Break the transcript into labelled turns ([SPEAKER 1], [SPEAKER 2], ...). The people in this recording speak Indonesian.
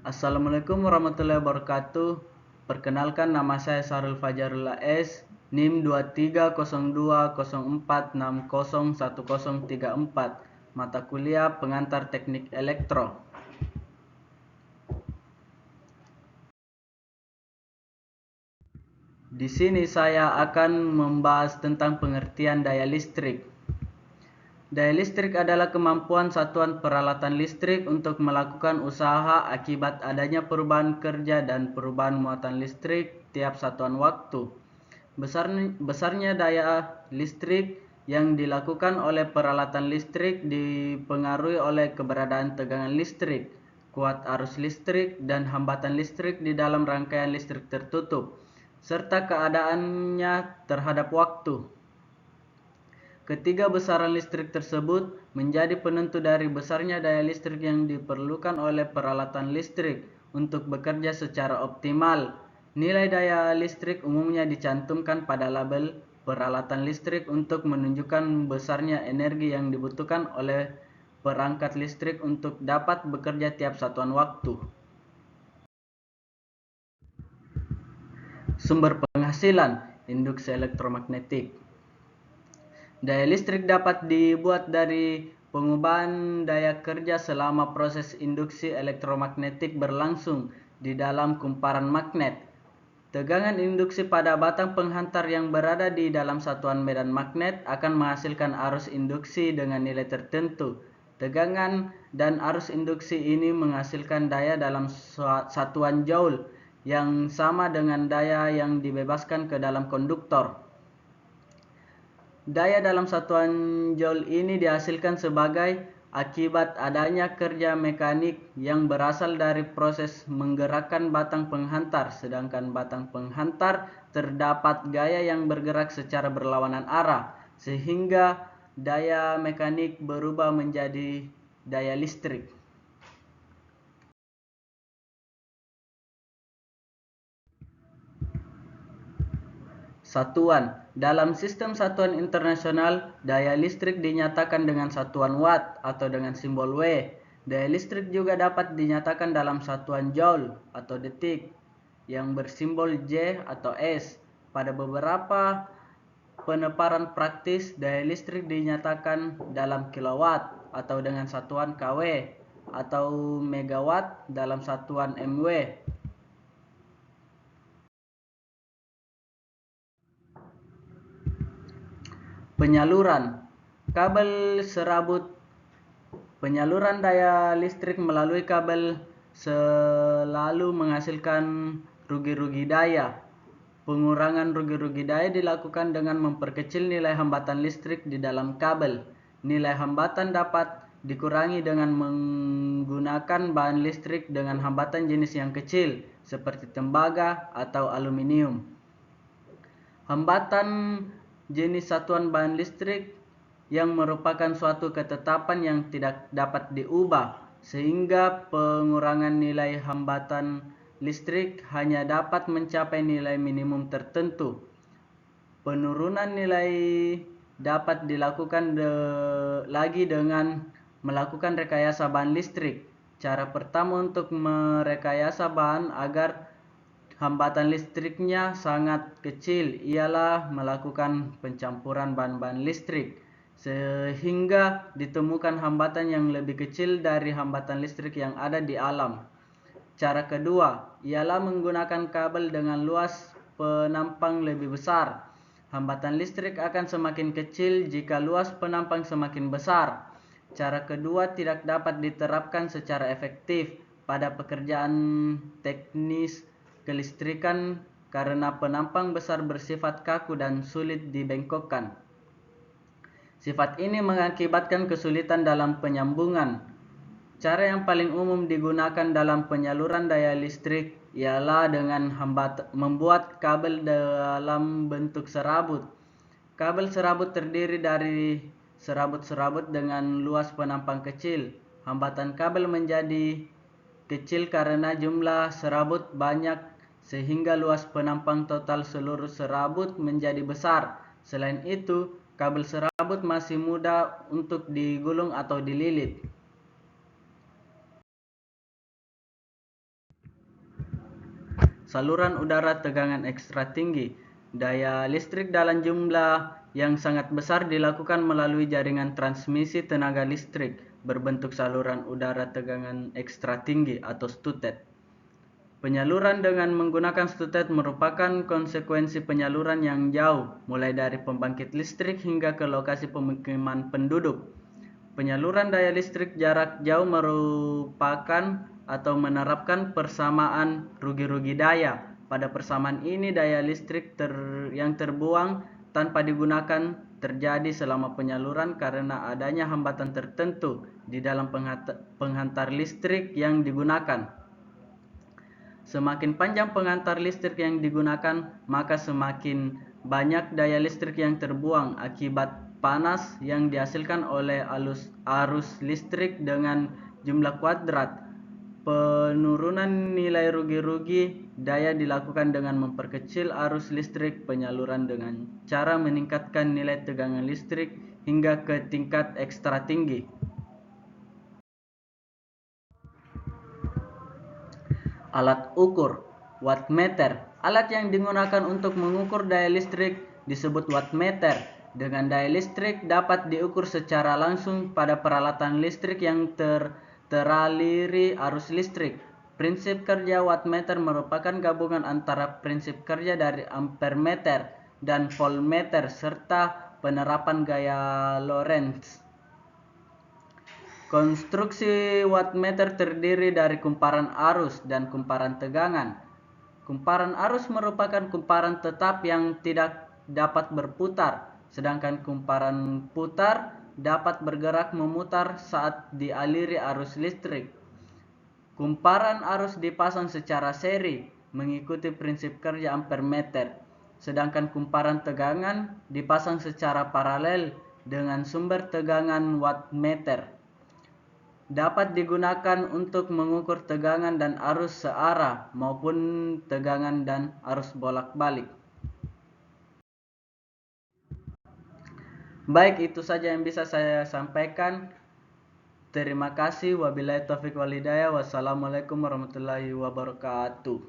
[SPEAKER 1] Assalamualaikum warahmatullahi wabarakatuh. Perkenalkan, nama saya Sarul Fajarul AS, NIM 230204601034, mata kuliah pengantar teknik elektro. Di sini saya akan membahas tentang pengertian daya listrik. Daya listrik adalah kemampuan satuan peralatan listrik untuk melakukan usaha akibat adanya perubahan kerja dan perubahan muatan listrik tiap satuan waktu. Besarnya daya listrik yang dilakukan oleh peralatan listrik dipengaruhi oleh keberadaan tegangan listrik, kuat arus listrik, dan hambatan listrik di dalam rangkaian listrik tertutup, serta keadaannya terhadap waktu. Ketiga besaran listrik tersebut menjadi penentu dari besarnya daya listrik yang diperlukan oleh peralatan listrik untuk bekerja secara optimal. Nilai daya listrik umumnya dicantumkan pada label peralatan listrik untuk menunjukkan besarnya energi yang dibutuhkan oleh perangkat listrik untuk dapat bekerja tiap satuan waktu. Sumber penghasilan induksi elektromagnetik. Daya listrik dapat dibuat dari pengubahan daya kerja selama proses induksi elektromagnetik berlangsung di dalam kumparan magnet. Tegangan induksi pada batang penghantar yang berada di dalam satuan medan magnet akan menghasilkan arus induksi dengan nilai tertentu. Tegangan dan arus induksi ini menghasilkan daya dalam satuan joule yang sama dengan daya yang dibebaskan ke dalam konduktor. Daya dalam satuan joule ini dihasilkan sebagai akibat adanya kerja mekanik yang berasal dari proses menggerakkan batang penghantar, sedangkan batang penghantar terdapat gaya yang bergerak secara berlawanan arah, sehingga daya mekanik berubah menjadi daya listrik. Satuan. Dalam sistem satuan internasional, daya listrik dinyatakan dengan satuan watt atau dengan simbol W. Daya listrik juga dapat dinyatakan dalam satuan joule atau detik yang bersimbol J atau S. Pada beberapa peneparan praktis, daya listrik dinyatakan dalam kilowatt atau dengan satuan kW atau megawatt dalam satuan MW. Penyaluran kabel serabut. Penyaluran daya listrik melalui kabel selalu menghasilkan rugi-rugi daya. Pengurangan rugi-rugi daya dilakukan dengan memperkecil nilai hambatan listrik di dalam kabel. Nilai hambatan dapat dikurangi dengan menggunakan bahan listrik dengan hambatan jenis yang kecil, seperti tembaga atau aluminium. Hambatan jenis satuan bahan listrik yang merupakan suatu ketetapan yang tidak dapat diubah, sehingga pengurangan nilai hambatan listrik hanya dapat mencapai nilai minimum tertentu. Penurunan nilai dapat dilakukan lagi dengan melakukan rekayasa bahan listrik. Cara pertama untuk merekayasa bahan agar hambatan listriknya sangat kecil ialah melakukan pencampuran bahan-bahan listrik sehingga ditemukan hambatan yang lebih kecil dari hambatan listrik yang ada di alam. Cara kedua ialah menggunakan kabel dengan luas penampang lebih besar. Hambatan listrik akan semakin kecil jika luas penampang semakin besar. Cara kedua tidak dapat diterapkan secara efektif pada pekerjaan teknis kelistrikan karena penampang besar bersifat kaku dan sulit dibengkokkan. Sifat ini mengakibatkan kesulitan dalam penyambungan. Cara yang paling umum digunakan dalam penyaluran daya listrik ialah dengan membuat kabel dalam bentuk serabut. Kabel serabut terdiri dari serabut-serabut dengan luas penampang kecil. Hambatan kabel menjadi kecil karena jumlah serabut banyak sehingga luas penampang total seluruh serabut menjadi besar. Selain itu, kabel serabut masih mudah untuk digulung atau dililit. saluran udara tegangan ekstra tinggi. Daya listrik dalam jumlah yang sangat besar dilakukan melalui jaringan transmisi tenaga listrik berbentuk saluran udara tegangan ekstra tinggi atau STUTET. Penyaluran dengan menggunakan STUTET merupakan konsekuensi penyaluran yang jauh, mulai dari pembangkit listrik hingga ke lokasi pemukiman penduduk. Penyaluran daya listrik jarak jauh merupakan atau menerapkan persamaan rugi-rugi daya. Pada persamaan ini, daya listrik yang terbuang tanpa digunakan terjadi selama penyaluran karena adanya hambatan tertentu di dalam penghantar listrik yang digunakan. Semakin panjang penghantar listrik yang digunakan, maka semakin banyak daya listrik yang terbuang akibat panas yang dihasilkan oleh arus listrik dengan jumlah kuadrat. Penurunan nilai rugi-rugi daya dilakukan dengan memperkecil arus listrik penyaluran dengan cara meningkatkan nilai tegangan listrik hingga ke tingkat ekstra tinggi. Alat ukur wattmeter. Alat yang digunakan untuk mengukur daya listrik disebut wattmeter. Dengan daya listrik dapat diukur secara langsung pada peralatan listrik yang teraliri arus listrik. Prinsip kerja wattmeter merupakan gabungan antara prinsip kerja dari ampermeter dan voltmeter serta penerapan gaya Lorentz. Konstruksi wattmeter terdiri dari kumparan arus dan kumparan tegangan. Kumparan arus merupakan kumparan tetap yang tidak dapat berputar, sedangkan kumparan putar dapat bergerak memutar saat dialiri arus listrik. Kumparan arus dipasang secara seri mengikuti prinsip kerja ampermeter, sedangkan kumparan tegangan dipasang secara paralel dengan sumber tegangan wattmeter. Dapat digunakan untuk mengukur tegangan dan arus searah maupun tegangan dan arus bolak-balik. Baik, itu saja yang bisa saya sampaikan. Terima kasih. Wabillahi taufiq wal hidayah. Wassalamualaikum warahmatullahi wabarakatuh.